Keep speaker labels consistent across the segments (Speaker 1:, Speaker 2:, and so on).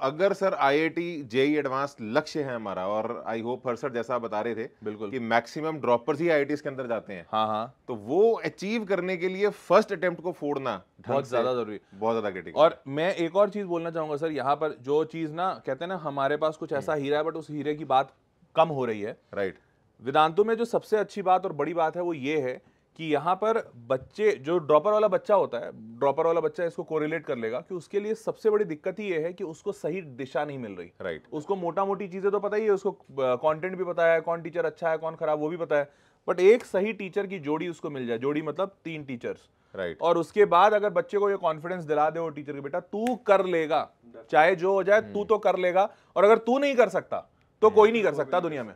Speaker 1: अगर sir IIT JEE advance लक्ष्य है हमारा, और आई होप हर सर जैसा आप बता रहे थे
Speaker 2: बिल्कुल
Speaker 1: कि मैक्सिमम ड्रॉपर्स ही आईआईटीज के अंदर जाते हैं,
Speaker 2: हाँ हाँ,
Speaker 1: तो वो अचीव करने के लिए फर्स्ट अटेम्प्ट को फोड़ना
Speaker 2: बहुत ज्यादा जरूरी,
Speaker 1: बहुत ज्यादा क्रिटिकल।
Speaker 2: और मैं एक और चीज बोलना चाहूंगा सर, यहाँ पर जो चीज ना कहते हैं ना, हमारे पास कुछ ऐसा हीरा है बट उस हीरे की बात कम हो रही है।
Speaker 1: राइट।
Speaker 2: वेदांतु में जो सबसे अच्छी बात और बड़ी बात है वो ये है कि यहाँ पर बच्चे, जो ड्रॉपर वाला बच्चा होता है, ड्रॉपर वाला बच्चा इसको कोरिलेट कर लेगा कि उसके लिए सबसे बड़ी दिक्कत ही ये है कि उसको सही दिशा नहीं मिल रही।
Speaker 1: राइट।
Speaker 2: उसको मोटा मोटी चीजें तो पता ही है, उसको कंटेंट भी पता है, कौन टीचर अच्छा है कौन खराब वो भी पता है, बट एक सही टीचर की जोड़ी उसको मिल जाए, जोड़ी मतलब 3 टीचर्स,
Speaker 1: राइट।
Speaker 2: और उसके बाद अगर बच्चे को ये कॉन्फिडेंस दिला दे वो टीचर के, बेटा तू कर लेगा, चाहे जो हो जाए तू तो कर लेगा, और अगर तू नहीं कर सकता तो कोई नहीं कर सकता दुनिया में,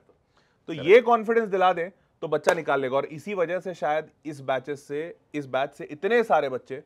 Speaker 2: तो ये कॉन्फिडेंस दिला दे तो बच्चा निकाल लेगा। और इसी वजह से शायद इस बैच से इतने सारे बच्चे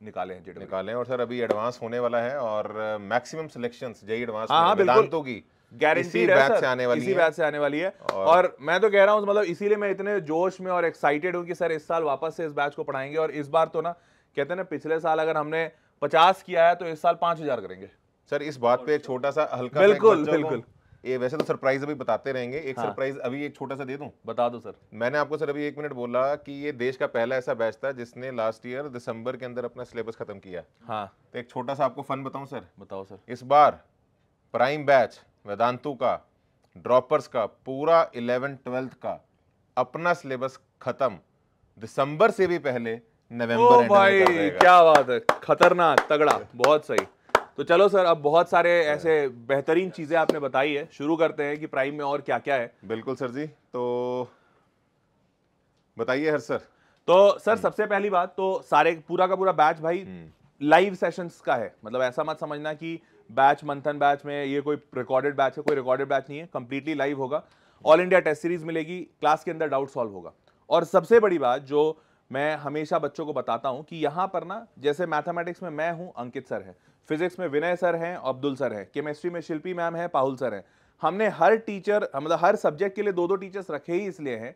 Speaker 2: निकाले हैं,
Speaker 1: निकाले हैं। और सर अभी एडवांस होने वाला है, और मैक्सिमम सिलेक्शंस जेई एडवांस
Speaker 2: हाँ,
Speaker 1: वेदांतों की
Speaker 2: गारंटीड
Speaker 1: बैच से आने वाली
Speaker 2: इसी बैच से आने वाली है। और मैं तो कह रहा हूं, मतलब इसीलिए मैं इतने जोश में और एक्साइटेड हूं कि सर इस साल वापस से इस बैच को पढ़ाएंगे। और इस बार तो ना कहते हैं ना, पिछले साल अगर हमने 50 किया है तो इस साल 5000 करेंगे।
Speaker 1: सर इस बात पे एक छोटा सा हल्का
Speaker 2: बिल्कुल बिल्कुल,
Speaker 1: ये वैसे तो सरप्राइज अभी बताते रहेंगे, एक सरप्राइज अभी एक छोटा सा दे दूं?
Speaker 2: बता दो सर।
Speaker 1: मैंने आपको सर अभी 1 मिनट बोला कि ये देश का पहला ऐसा बैच था जिसने लास्ट ईयर दिसंबर के अंदर अपना सिलेबस खत्म किया।
Speaker 2: हाँ,
Speaker 1: तो एक छोटा सा आपको फन बताऊं सर?
Speaker 2: बताओ सर।
Speaker 1: इस बार प्राइम बैच वेदांतु का, ड्रॉपर्स का, पूरा 11th-12th का अपना सिलेबस खत्म दिसंबर से भी पहले नवंबर एंड
Speaker 2: भाई
Speaker 1: में कर देगा।
Speaker 2: क्या बात है, खतरनाक, तगड़ा, बहुत सही। तो चलो सर, अब बहुत सारे ऐसे बेहतरीन चीजें आपने बताई है, शुरू करते हैं कि प्राइम में और क्या क्या है।
Speaker 1: बिल्कुल सर जी, तो बताइए हर सर।
Speaker 2: तो सर सबसे पहली बात तो सारे पूरा का पूरा बैच भाई लाइव सेशंस का है, मतलब ऐसा मत समझना कि बैच मंथन बैच में ये कोई रिकॉर्डेड बैच है, कोई रिकॉर्डेड बैच नहीं है, कंप्लीटली लाइव होगा। ऑल इंडिया टेस्ट सीरीज मिलेगी, क्लास के अंदर डाउट सॉल्व होगा। और सबसे बड़ी बात जो मैं हमेशा बच्चों को बताता हूं कि यहां पर ना, जैसे मैथमेटिक्स में मैं हूं, अंकित सर है, फिजिक्स में विनय सर हैं, अब्दुल सर हैं, केमिस्ट्री में शिल्पी मैम है, पाहुल सर हैं। हमने हर टीचर, मतलब हर सब्जेक्ट के लिए 2-2 टीचर्स रखे ही इसलिए हैं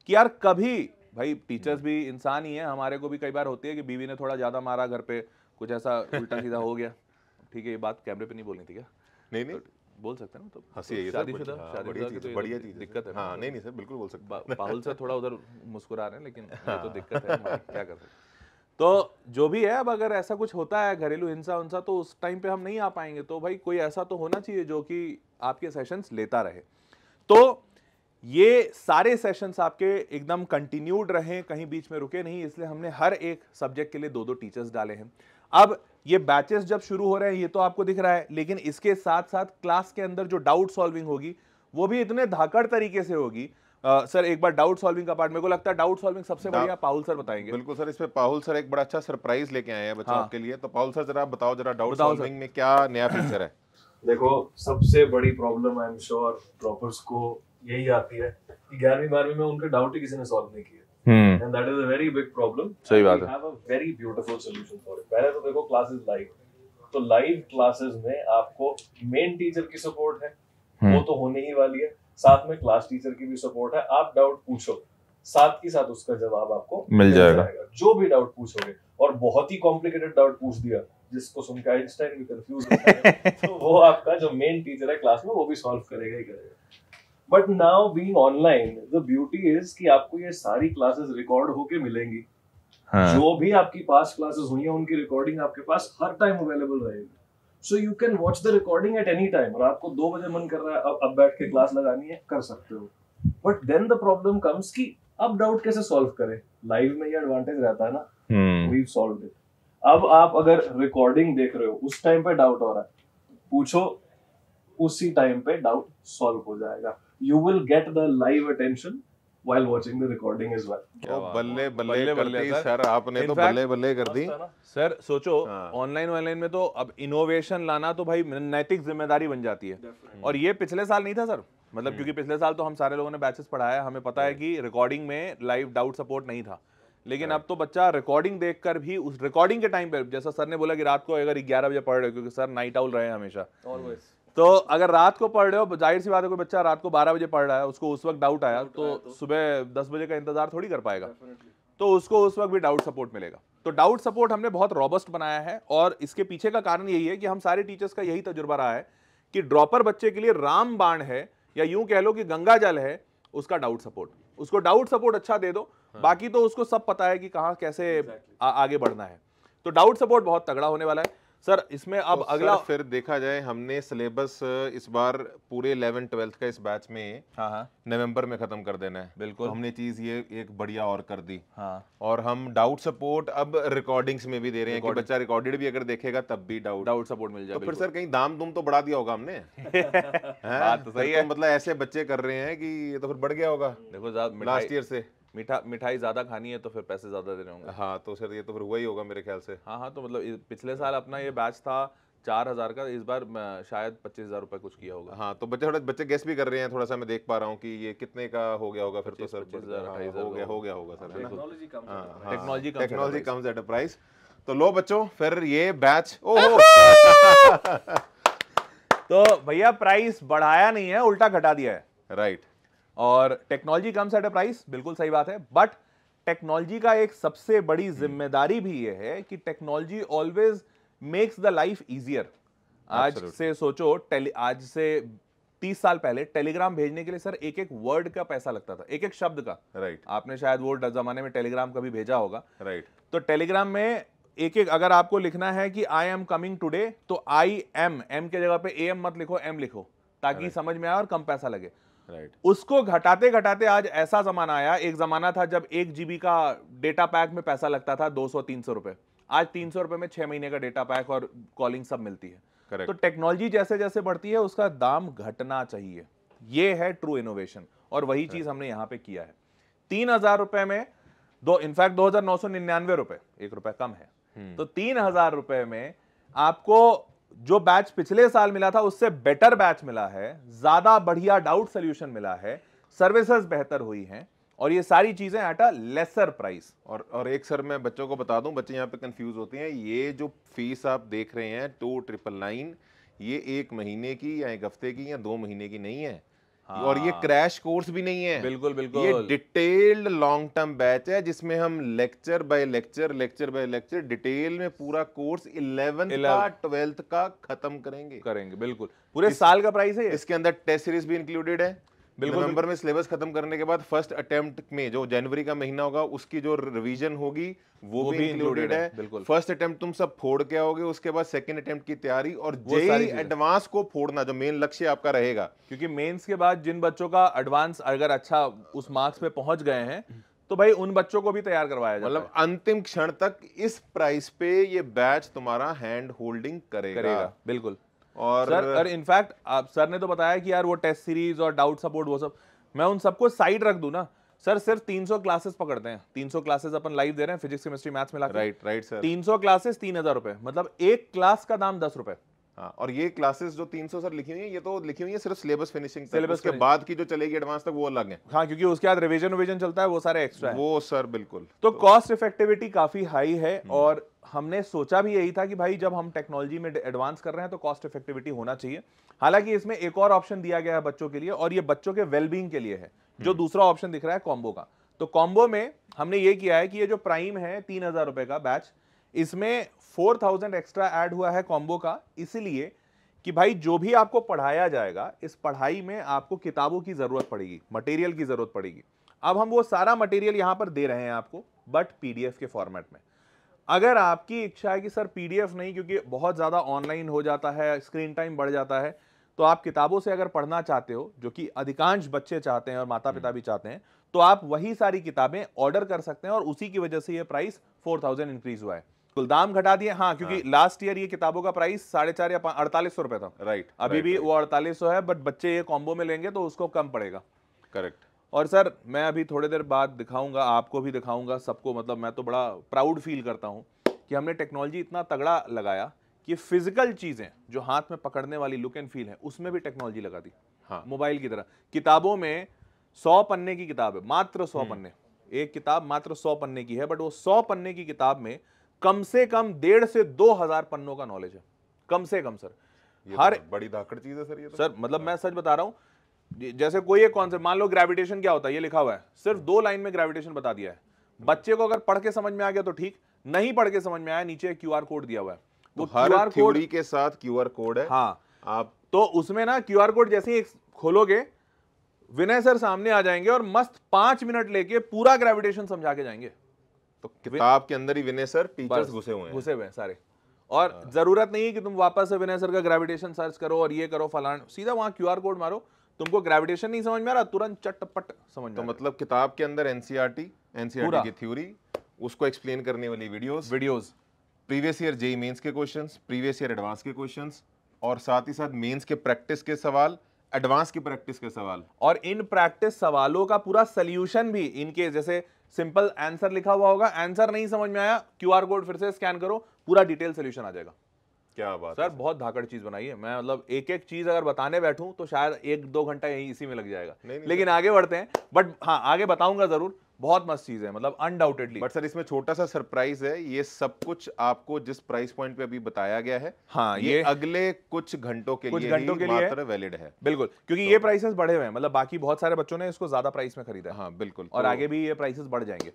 Speaker 2: कि यार कभी भाई टीचर्स भी इंसान ही है, हमारे को भी कई बार होती है कि बीवी ने थोड़ा ज्यादा मारा, घर पे कुछ ऐसा उल्टा सीधा हो गया, ठीक है, ये बात कैमरे पे नहीं बोलनी थी क्या?
Speaker 1: नहीं नहीं,
Speaker 2: बोल सकते हैं ना, तो
Speaker 1: हंसी है
Speaker 2: शादीशुदा
Speaker 1: बढ़िया चीज,
Speaker 2: दिक्कत है।
Speaker 1: हाँ नहीं नहीं सर बिल्कुल बोल सकते।
Speaker 2: पाहुल सर थोड़ा उधर मुस्कुरा रहे हैं, लेकिन ये तो दिक्कत है हमारी, क्या कर सकते। तो जो भी है, अब अगर ऐसा कुछ होता है घरेलू हिंसा उनसा, तो उस टाइम पे हम नहीं आ पाएंगे, तो भाई कोई ऐसा तो होना चाहिए जो कि आपके सेशंस लेता रहे। तो ये सारे सेशंस आपके एकदम कंटिन्यूड रहे, कहीं बीच में रुके नहीं, इसलिए हमने हर एक सब्जेक्ट के लिए 2-2 टीचर्स डाले हैं। अब ये बैचेस जब शुरू हो रहे हैं, ये तो आपको दिख रहा है, लेकिन इसके साथ साथ क्लास के अंदर जो डाउट सॉल्विंग होगी वो भी इतने धाकड़ तरीके से होगी। सर एक बार डाउट सॉल्विंग का पार्ट, मेरे को लगता है डाउट सॉल्विंग सबसे बढ़िया पाहुल सर बताएंगे।
Speaker 1: बिल्कुल सर, इस पे पाहुल सर एक बड़ा अच्छा सरप्राइज लेके आए हैं बच्चों
Speaker 2: हाँ।
Speaker 1: के लिए। तो पाहुल सर जरा बताओ, जरा डाउट
Speaker 2: बताओ
Speaker 1: सॉल्विंग में क्या नया फीचर है?
Speaker 3: देखो, सबसे बड़ी problem I am sure droppers को यही आती है कि 11वीं 12वीं में उनके डाउट ही किसी ने सॉल्व नहीं किए, and that is a very big problem.
Speaker 2: सही बात है।
Speaker 3: We have a very beautiful solution for it. पहले तो देखो, क्लासेस लाइव, तो लाइव क्लासेस में आपको मेन टीचर की सपोर्ट है, वो तो होने ही वाली है, साथ में क्लास टीचर की भी सपोर्ट है। आप डाउट पूछो, साथ ही साथ उसका जवाब आपको
Speaker 2: मिल जाएगा।
Speaker 3: जो भी डाउट पूछोगे, और बहुत ही कॉम्प्लिकेटेड डाउट पूछ दिया जिसको सुनकर आइंस्टाइन भी कंफ्यूज होता है, तो वो आपका जो मेन टीचर है क्लास में वो भी सॉल्व करेगा ही करेगा। But now being online, the beauty is कि आपको ये सारी क्लासेस रिकॉर्ड होके मिलेंगी। हाँ। जो भी आपकी पास क्लासेस हुई हैं उनकी रिकॉर्डिंग आपके पास हर टाइम अवेलेबल रहेगी, so you can watch the recording at any time. रात को 2 बजे मन कर रहा है, अब बैठ के क्लास लगानी है, कर सकते हो। But then the problem comes कि अब डाउट कैसे सॉल्व करें? लाइव में ये एडवांटेज रहता है ना, वी सॉल्व्ड इट। अब आप अगर रिकॉर्डिंग देख रहे हो, उस टाइम पे डाउट हो रहा है, पूछो, उसी टाइम पे डाउट सॉल्व हो जाएगा। You will get the live attention while watching the recording as well.
Speaker 1: बल्ले बल्ले कर दी सर आपने, तो बल्ले बल्ले कर दी
Speaker 2: सर। सोचो ऑनलाइन में तो अब इनोवेशन लाना तो भाई नैतिक जिम्मेदारी बन जाती है, और ये पिछले साल नहीं था सर, मतलब क्योंकि पिछले साल तो हम सारे लोगों ने बैचेस पढ़ाया, हमें पता है कि रिकॉर्डिंग में लाइव डाउट सपोर्ट नहीं था, लेकिन अब तो बच्चा रिकॉर्डिंग देखकर भी उस रिकॉर्डिंग के टाइम पे, जैसा सर ने बोला कि रात को अगर 11 बजे पढ़ रहे हो, क्योंकि सर नाइट आउल रहे हैं हमेशा, तो अगर रात को पढ़ रहे हो, जाहिर सी बात है कोई बच्चा रात को 12 बजे पढ़ रहा है, उसको उस वक्त डाउट आया तो सुबह 10 बजे का इंतजार थोड़ी कर पाएगा, तो उसको उस वक्त भी डाउट सपोर्ट मिलेगा। तो डाउट सपोर्ट हमने बहुत रॉबस्ट बनाया है, और इसके पीछे का कारण यही है कि हम सारे टीचर्स का यही तजुर्बा रहा है कि ड्रॉपर बच्चे के लिए रामबाण है, या यूं कह लो कि गंगा जल है उसका डाउट सपोर्ट। उसको डाउट सपोर्ट अच्छा दे दो, बाकी तो उसको सब पता है कि कहां कैसे आगे बढ़ना है। तो डाउट सपोर्ट बहुत तगड़ा होने वाला है सर। इसमें अब
Speaker 1: तो
Speaker 2: अगला
Speaker 1: फिर देखा जाए, हमने सिलेबस इस बार पूरे 11-12 का इस बैच में नवंबर में खत्म कर देना है।
Speaker 2: बिल्कुल।
Speaker 1: तो हमने चीज ये एक बढ़िया और कर दी।
Speaker 2: हाँ।
Speaker 1: और हम डाउट सपोर्ट अब रिकॉर्डिंग्स में भी दे रहे हैं कि बच्चा रिकॉर्डेड भी अगर देखेगा तब भी डाउट
Speaker 2: सपोर्ट मिल जाए।
Speaker 1: तो फिर सर कहीं दाम दुम तो बढ़ा दिया होगा हमने।
Speaker 2: बात तो सही है।
Speaker 1: मतलब ऐसे बच्चे कर रहे हैं कि ये तो फिर बढ़ गया होगा
Speaker 2: देखो
Speaker 1: लास्ट ईयर से।
Speaker 2: मिठाई ज्यादा खानी है तो फिर पैसे ज्यादा देने होंगे।
Speaker 1: हाँ तो सर ये तो फिर हुआ ही होगा मेरे ख्याल से।
Speaker 2: हाँ, तो मतलब पिछले साल अपना ये बैच था 4,000 का, इस बार शायद 25,000 रुपए कुछ किया होगा।
Speaker 1: हाँ तो बच्चे गेस भी कर रहे हैं, थोड़ा सा मैं देख पा रहा हूँ कि ये कितने का हो गया होगा फिर। तो सर
Speaker 2: 25,000
Speaker 1: हो गया होगा sir.
Speaker 2: Technology
Speaker 1: comes at a price. तो लो बच्चों फिर ये बैच
Speaker 2: तो भैया प्राइस बढ़ाया नहीं है, उल्टा घटा दिया है।
Speaker 1: राइट।
Speaker 2: और technology comes at a price, बिल्कुल सही बात है। बट टेक्नोलॉजी का एक सबसे बड़ी जिम्मेदारी भी ये है कि technology always makes the life easier. आज से सोचो, आज से 30 साल पहले टेलीग्राम भेजने के लिए सर एक एक वर्ड का पैसा लगता था, एक एक शब्द का।
Speaker 1: राइट।
Speaker 2: आपने शायद वो जमाने में टेलीग्राम कभी भेजा होगा।
Speaker 1: राइट।
Speaker 2: तो टेलीग्राम में एक एक अगर आपको लिखना है कि आई एम कमिंग टुडे, तो आई एम के जगह पे एम मत लिखो, एम लिखो, ताकि समझ में आए और कम पैसा लगे।
Speaker 1: राइट।
Speaker 2: उसको घटाते घटाते आज ऐसा जमाना आया, एक जमाना था जब 1 GB का डेटा पैक में पैसा लगता था 200-300 रुपए। आज 300 रुपए में 6 महीने का डेटा पैक और कॉलिंग सब मिलती है।
Speaker 1: Correct.
Speaker 2: तो टेक्नोलॉजी जैसे जैसे बढ़ती है उसका दाम घटना चाहिए, ये है ट्रू इनोवेशन, और वही चीज हमने यहां पे किया है। 3,000 रुपए में इनफैक्ट 2,999 रुपए, 1 रुपए कम है। तो 3,000 रुपए में आपको जो बैच पिछले साल मिला था उससे बेटर बैच मिला है, ज्यादा बढ़िया डाउट सोल्यूशन मिला है, सर्विसेज बेहतर हुई हैं, और ये सारी चीजें एट अ लेसर प्राइस।
Speaker 1: और एक सर मैं बच्चों को बता दूं, बच्चे यहाँ पे कंफ्यूज होते हैं। ये जो फीस आप देख रहे हैं 2,999, ये 1 महीने की या 1 हफ्ते की या 2 महीने की नहीं है। और ये क्रैश कोर्स भी नहीं है।
Speaker 2: बिल्कुल बिल्कुल,
Speaker 1: ये डिटेल्ड लॉन्ग टर्म बैच है जिसमें हम लेक्चर बाय लेक्चर डिटेल में पूरा कोर्स 11th का 12th का खत्म करेंगे।
Speaker 2: बिल्कुल पूरे साल का प्राइस है।
Speaker 1: इसके अंदर टेस्ट सीरीज भी इंक्लूडेड है। नवंबर में सिलेबस खत्म करने के बाद फर्स्ट अटेम्प्ट में जो जनवरी का महीना होगा उसकी जो रिवीजन होगी वो भी इंक्लूडेड है। फर्स्ट अटेम्प्ट तुम सब फोड़ के आओगे, उसके बाद सेकंड अटेम्प्ट की तैयारी और जेईई एडवांस को फोड़ना जो मेन लक्ष्य आपका रहेगा।
Speaker 2: क्योंकि मेंस के बाद जिन बच्चों का एडवांस अगर अच्छा उस मार्क्स पे पहुंच गए हैं तो भाई उन बच्चों को भी तैयार करवाया जाता है।
Speaker 1: मतलब अंतिम क्षण तक इस प्राइस पे ये बैच तुम्हारा हैंड होल्डिंग करेगा।
Speaker 2: बिल्कुल।
Speaker 1: और
Speaker 2: सर इनफैक्ट आप सर ने तो बताया कि यार वो टेस्ट सीरीज और डाउट सपोर्ट वो सब, मैं उन सबको साइड रख दूं ना सर, सिर्फ 300 क्लासेस पकड़ते हैं। 300 क्लासेस अपन लाइव दे रहे हैं, फिजिक्स केमिस्ट्री मैथ्स मिला के।
Speaker 1: Right sir.
Speaker 2: 300 क्लासेस 3,000 रुपए, मतलब एक क्लास का दाम 10 रुपए।
Speaker 1: हाँ, और ये क्लासेस जो 300 सर लिखी हुई है, ये तो लिखी हुई है सिर्फ सिलेबस फिनिशिंग तक, उसके बाद की जो चलेगी एडवांस तक वो अलग है।
Speaker 2: हाँ, क्योंकि उसके बाद रिवीजन चलता है, वो सारे एक्स्ट्रा है।
Speaker 1: वो सर बिल्कुल।
Speaker 2: तो कॉस्ट इफेक्टिविटी काफी हाई है, और हमने सोचा भी यही था कि भाई जब हम टेक्नोलॉजी में एडवांस कर रहे हैं तो कॉस्ट इफेक्टिविटी होना चाहिए। हालांकि इसमें एक और ऑप्शन दिया गया है बच्चों के लिए, और ये बच्चों के वेलबींग के लिए है, जो दूसरा ऑप्शन दिख रहा है कॉम्बो का। तो कॉम्बो में हमने ये किया है कि ये जो प्राइम है 3,000 रुपए का बैच, इसमें 4,000 एक्स्ट्रा ऐड हुआ है कॉम्बो का, इसलिए कि भाई जो भी आपको पढ़ाया जाएगा इस पढ़ाई में आपको किताबों की जरूरत पड़ेगी, मटेरियल की जरूरत पड़ेगी। अब हम वो सारा मटेरियल यहां पर दे रहे हैं आपको, बट पीडीएफ के फॉर्मेट में। अगर आपकी इच्छा है कि सर पीडीएफ नहीं, क्योंकि बहुत ज्यादा ऑनलाइन हो जाता है, स्क्रीन टाइम बढ़ जाता है, तो आप किताबों से अगर पढ़ना चाहते हो, जो कि अधिकांश बच्चे चाहते हैं और माता पिता भी चाहते हैं, तो आप वही सारी किताबें ऑर्डर कर सकते हैं, और उसी की वजह से ये प्राइस 4,000 इंक्रीज हुआ है। कुल दाम घटा दिए। हाँ, क्योंकि लास्ट ईयर ये किताबों का प्राइस 4,500 या 4,800 रुपए था।
Speaker 1: राइट।
Speaker 2: अभी भी वो 4,800 है, बट बच्चे ये कॉम्बो में लेंगे तो उसको कम पड़ेगा।
Speaker 1: करेक्ट।
Speaker 2: और सर मैं अभी थोड़ी देर बाद दिखाऊंगा, आपको भी दिखाऊंगा, सबको, मतलब मैं तो बड़ा प्राउड फील करता हूं कि हमने टेक्नोलॉजी इतना तगड़ा लगाया कि फिजिकल चीजें जो हाथ में पकड़ने वाली लुक एंड फील है उसमें भी टेक्नोलॉजी लगा दी।
Speaker 1: हाँ।
Speaker 2: मोबाइल की तरह किताबों में 100 पन्ने की किताब है, मात्र 100 पन्ने, एक किताब मात्र 100 पन्ने की है, बट वो 100 पन्ने की किताब में कम से कम 1,500 से 2,000 पन्नों का नॉलेज है, कम से कम सर।
Speaker 1: हर बड़ी धाकड़ चीज है सर ये तो।
Speaker 2: सर मतलब मैं सच बता रहा हूं, जैसे कोई एक कॉन्सेप्ट, मान लो ग्रेविटेशन क्या होता है, ये लिखा हुआ है, सिर्फ 2 लाइन में ग्रेविटेशन बता दिया है। बच्चे को अगर पढ़ के समझ में आ गया तो ठीक, नहीं पढ़ के समझ में आया, नीचे क्यूआर कोड दिया हुआ है,
Speaker 1: वो हर थ्योरी के साथ क्यूआर कोड है।
Speaker 2: हाँ,
Speaker 1: आप
Speaker 2: तो उसमें ना क्यूआर कोड जैसे ही खोलोगे, विनय सर सामने आ जाएंगे और मस्त 5 मिनट लेके पूरा ग्रेविटेशन समझा के जाएंगे।
Speaker 1: तो किताब के अंदर ही विनय सर टीचर्स घुसे हुए हैं सारे,
Speaker 2: और जरूरत नहीं है कि तुम वापस से विनय सर का ग्रेविटेशन सर्च करो और ये करो फलान, सीधा वहां क्यूआर कोड मारो, तुमको ग्रेविटेशन नहीं समझ में आ रहा, तुरंत चटपट समझ में।
Speaker 1: तो मतलब किताब के अंदर एनसीईआरटी की थ्योरी, उसको एक्सप्लेन करने वाली videos, previous year JEE Mains के क्वेश्चंस, प्रीवियस ईयर एडवांस के क्वेश्चंस, और साथ ही साथ मेंस के प्रैक्टिस के सवाल, एडवांस की प्रैक्टिस के सवाल,
Speaker 2: और इन प्रैक्टिस सवालों का पूरा सोल्यूशन भी, इनके जैसे सिंपल आंसर लिखा हुआ होगा, आंसर नहीं समझ में आया, क्यूआर कोड फिर से स्कैन करो, पूरा डिटेल सोल्यूशन आ जाएगा।
Speaker 1: क्या बात
Speaker 2: सर, बहुत धाकड़ चीज बनाई है। मैं मतलब एक एक चीज अगर बताने बैठूं तो शायद 1-2 घंटा यही इसी में लग जाएगा। लेकिन आगे बढ़ते हैं, बट हाँ आगे बताऊंगा जरूर, बहुत मस्त चीज है, मतलब अनडाउटेडली।
Speaker 1: बट सर इसमें छोटा सा सरप्राइज है, ये सब कुछ आपको जिस प्राइस पॉइंट पे अभी बताया गया है,
Speaker 2: हाँ,
Speaker 1: ये अगले कुछ घंटों के लिए मात्र वैलिड है।
Speaker 2: बिल्कुल, क्योंकि ये प्राइसेस बढ़े हुए हैं, मतलब बाकी बहुत सारे बच्चों ने इसको ज्यादा प्राइस में खरीदा है।
Speaker 1: हाँ बिल्कुल,
Speaker 2: और आगे भी ये प्राइसेस बढ़ जाएंगे,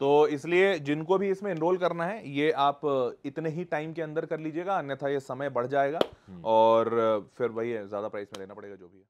Speaker 2: तो इसलिए जिनको भी इसमें एनरोल करना है, ये आप इतने ही टाइम के अंदर कर लीजिएगा, अन्यथा ये समय बढ़ जाएगा और फिर वही है, ज्यादा प्राइस में लेना पड़ेगा जो भी है।